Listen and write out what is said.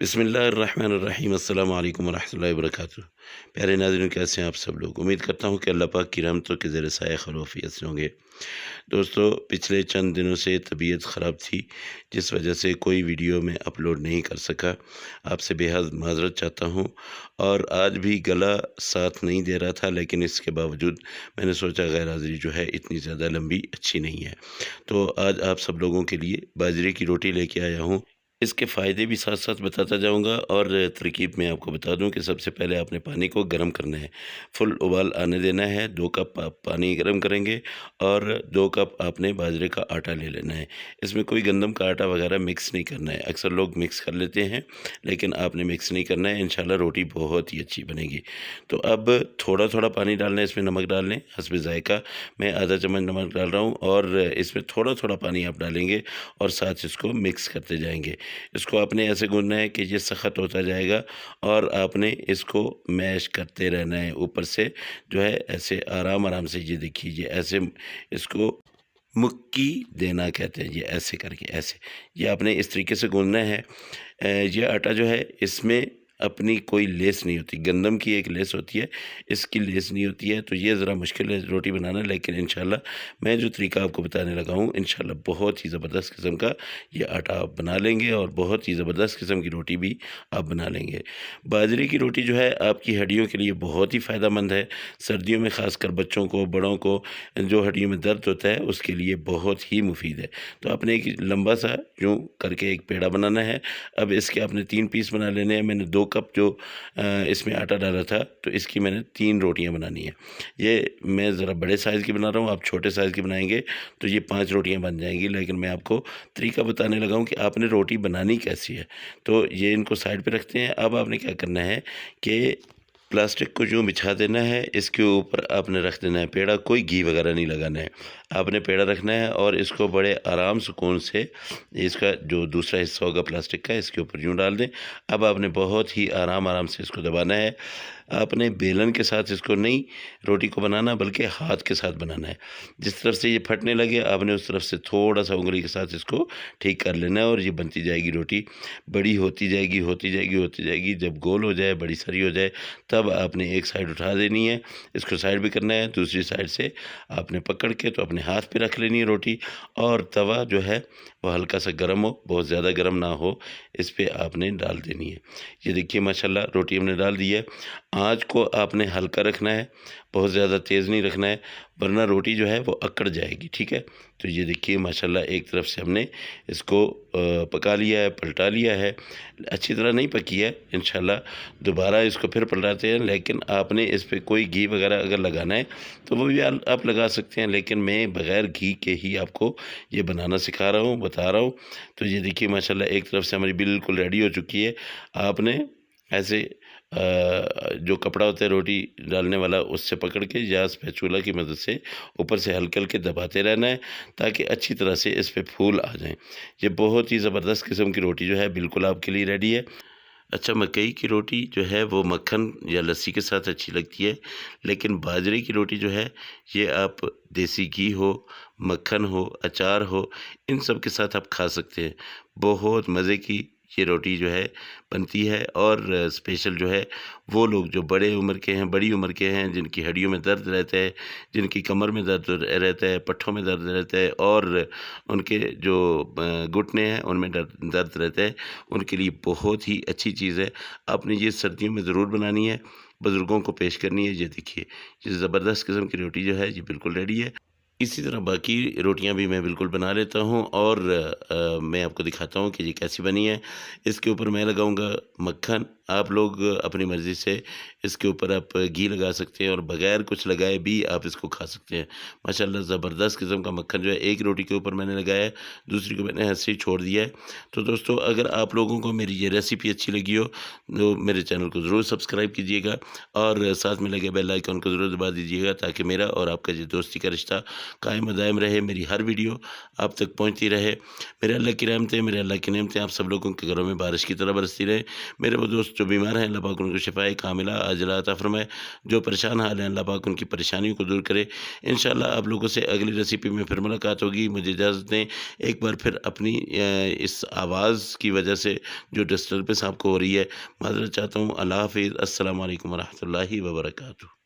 बिस्मिल्लाहिर्रहमानिर्रहीम अस्सलाम वालेकुम वरहमतुल्लाहि वबरकातुहू। प्यारे नाज़रीन, कैसे हैं आप सब लोग? उम्मीद करता हूँ कि अल्लाह पाक की रहमतों के ज़ेर साया खैर से होंगे। दोस्तों, पिछले चंद दिनों से तबीयत ख़राब थी, जिस वजह से कोई वीडियो मैं अपलोड नहीं कर सका। आपसे बेहद माज़रत चाहता हूँ। और आज भी गला साथ नहीं दे रहा था, लेकिन इसके बावजूद मैंने सोचा गैर हाज़िरी जो है इतनी ज़्यादा लंबी अच्छी नहीं है। तो आज आप सब लोगों के लिए बाजरे की रोटी लेके आया हूँ। इसके फ़ायदे भी साथ-साथ बताता जाऊँगा, और तरकीब मैं आपको बता दूँ कि सबसे पहले आपने पानी को गर्म करना है। फुल उबाल आने देना है, 2 कप आप पानी गर्म करेंगे और 2 कप आपने बाजरे का आटा ले लेना है। इसमें कोई गंदम का आटा वग़ैरह मिक्स नहीं करना है। अक्सर लोग मिक्स कर लेते हैं, लेकिन आपने मिक्स नहीं करना है। इंशाल्लाह रोटी बहुत ही अच्छी बनेगी। तो अब थोड़ा-थोड़ा पानी डालना है, इसमें नमक डाल लें हस्बे ज़ायक़ा। मैं आधा चम्मच नमक डाल रहा हूँ, और इसमें थोड़ा-थोड़ा पानी आप डालेंगे और साथ इसको मिक्स करते जाएँगे। इसको आपने ऐसे गूँथना है कि ये सख़त होता जाएगा, और आपने इसको मैश करते रहना है ऊपर से, जो है ऐसे आराम-आराम से। ये देखिए, ये ऐसे इसको मुक्की देना कहते हैं, ये ऐसे करके ऐसे। ये आपने इस तरीके से गूँथना है। ये आटा जो है इसमें अपनी कोई लेस नहीं होती, गंदम की एक लेस होती है, इसकी लेस नहीं होती है। तो ये ज़रा मुश्किल है रोटी बनाना, लेकिन इंशाल्लाह मैं जो तरीका आपको बताने लगा हूँ, इंशाल्लाह बहुत ही ज़बरदस्त किस्म का ये आटा आप बना लेंगे, और बहुत ही ज़बरदस्त किस्म की रोटी भी आप बना लेंगे। बाजरे की रोटी जो है आपकी हड्डियों के लिए बहुत ही फ़ायदेमंद है। सर्दियों में ख़ासकर बच्चों को, बड़ों को जो हड्डियों में दर्द होता है, उसके लिए बहुत ही मुफीद है। तो आपने एक लंबा सा यूँ करके एक पेड़ा बनाना है। अब इसके आपने 3 पीस बना लेने हैं। मैंने 2 कप जो इसमें आटा डाला था, तो इसकी मैंने 3 रोटियाँ बनानी है। ये मैं ज़रा बड़े साइज़ की बना रहा हूँ, आप छोटे साइज़ की बनाएँगे तो ये 5 रोटियाँ बन जाएँगी। लेकिन मैं आपको तरीका बताने लगा हूँ कि आपने रोटी बनानी कैसी है। तो ये इनको साइड पे रखते हैं। अब आपने क्या करना है कि प्लास्टिक को यूँ बिछा देना है, इसके ऊपर आपने रख देना है पेड़ा, कोई घी वगैरह नहीं लगाना है। आपने पेड़ा रखना है, और इसको बड़े आराम सुकून से इसका जो दूसरा हिस्सा होगा प्लास्टिक का, इसके ऊपर यूँ डाल दें। अब आपने बहुत ही आराम-आराम से इसको दबाना है। आपने बेलन के साथ इसको नहीं रोटी को बनाना, बल्कि हाथ के साथ बनाना है। जिस तरफ से ये फटने लगे, आपने उस तरफ से थोड़ा-सा उँगली के साथ इसको ठीक कर लेना है, और ये बनती जाएगी रोटी। बड़ी होती जाएगी, होती जाएगी, होती जाएगी। जब गोल हो जाए, बड़ी सरी हो जाए, तब आपने एक साइड उठा देनी है, इसको साइड भी करना है। दूसरी साइड से आपने पकड़ के तो अपने हाथ पे रख लेनी है रोटी, और तवा जो है वो हल्का सा गर्म हो, बहुत ज़्यादा गर्म ना हो, इस पे आपने डाल देनी है। ये देखिए माशाल्लाह रोटी हमने डाल दी है। आँच को आपने हल्का रखना है, बहुत ज़्यादा तेज़ नहीं रखना है, वरना रोटी जो है वो अकड़ जाएगी, ठीक है? तो ये देखिए माशाल्लाह एक तरफ से हमने इसको पका लिया है, पलटा लिया है। अच्छी तरह नहीं पकी है, इंशाल्लाह दोबारा इसको फिर पलटाते हैं। लेकिन आपने इस पे कोई घी वगैरह अगर लगाना है तो वो भी आप लगा सकते हैं, लेकिन मैं बग़ैर घी के ही आपको ये बनाना सिखा रहा हूँ, बता रहा हूँ। तो ये देखिए माशाल्लाह एक तरफ से हमारी बिल्कुल रेडी हो चुकी है। आपने ऐसे जो कपड़ा होता है रोटी डालने वाला, उससे पकड़ के या स्पैचुला की मदद से ऊपर से हल्के-हल्के दबाते रहना है, ताकि अच्छी तरह से इस पे फूल आ जाएँ। ये बहुत ही ज़बरदस्त किस्म की रोटी जो है बिल्कुल आपके लिए रेडी है। अच्छा, मकई की रोटी जो है वो मक्खन या लस्सी के साथ अच्छी लगती है, लेकिन बाजरे की रोटी जो है ये आप देसी घी हो, मक्खन हो, अचार हो, इन सब के साथ आप खा सकते हैं। बहुत मज़े की ये रोटी जो है बनती है। और स्पेशल जो है वो लोग जो बड़े उम्र के हैं, बड़ी उम्र के हैं, जिनकी हड्डियों में दर्द रहता है, जिनकी कमर में दर्द रहता है, पट्ठों में दर्द रहता है, और उनके जो घुटने हैं उनमें दर्द दर्द रहता है, उनके लिए बहुत ही अच्छी चीज़ है। आपने ये सर्दियों में ज़रूर बनानी है, बुज़ुर्गों को पेश करनी है। ये देखिए, ये ज़बरदस्त किस्म की रोटी जो है ये बिल्कुल रेडी है। इसी तरह बाकी रोटियां भी मैं बिल्कुल बना लेता हूं, और मैं आपको दिखाता हूं कि ये कैसी बनी है। इसके ऊपर मैं लगाऊंगा मक्खन। आप लोग अपनी मर्ज़ी से इसके ऊपर आप घी लगा सकते हैं, और बग़ैर कुछ लगाए भी आप इसको खा सकते हैं। माशाल्लाह ज़बरदस्त किस्म का मक्खन जो है एक रोटी के ऊपर मैंने लगाया है, दूसरी को मैंने ऐसे ही छोड़ दिया है। तो दोस्तों, अगर आप लोगों को मेरी ये रेसिपी अच्छी लगी हो तो मेरे चैनल को ज़रूर सब्सक्राइब कीजिएगा, और साथ में लगे बेल आइकन को ज़रूर दबा दीजिएगा, ताकि मेरा और आपका जो दोस्ती का रिश्ता कायम दायम रहे, मेरी हर वीडियो आप तक पहुंचती रहे। मेरे अल्लाह की रहमतें, मेरे अल्लाह की नेमतें आप सब लोगों के घरों में बारिश की तरह बरसती रहे। मेरे वो दोस्त दोस्त जो बीमार हैं अल्लाह पाक उनको शिफाए कामिला आजिला अता फरमाए, जो परेशान हाल हैं अल्लाह पाक उनकी परेशानियों को दूर करे। इंशाअल्लाह आप लोगों से अगली रेसिपी में फिर मुलाकात होगी। मुझे इजाज़त दें। एक बार फिर अपनी इस आवाज़ की वजह से जो डिस्टर्बेंस आपको हो रही है, माज़रत चाहता हूँ। अल्लाह हाफ़िज़। अस्सलामु अलैकुम व रहमतुल्लाहि व बरकातुहू।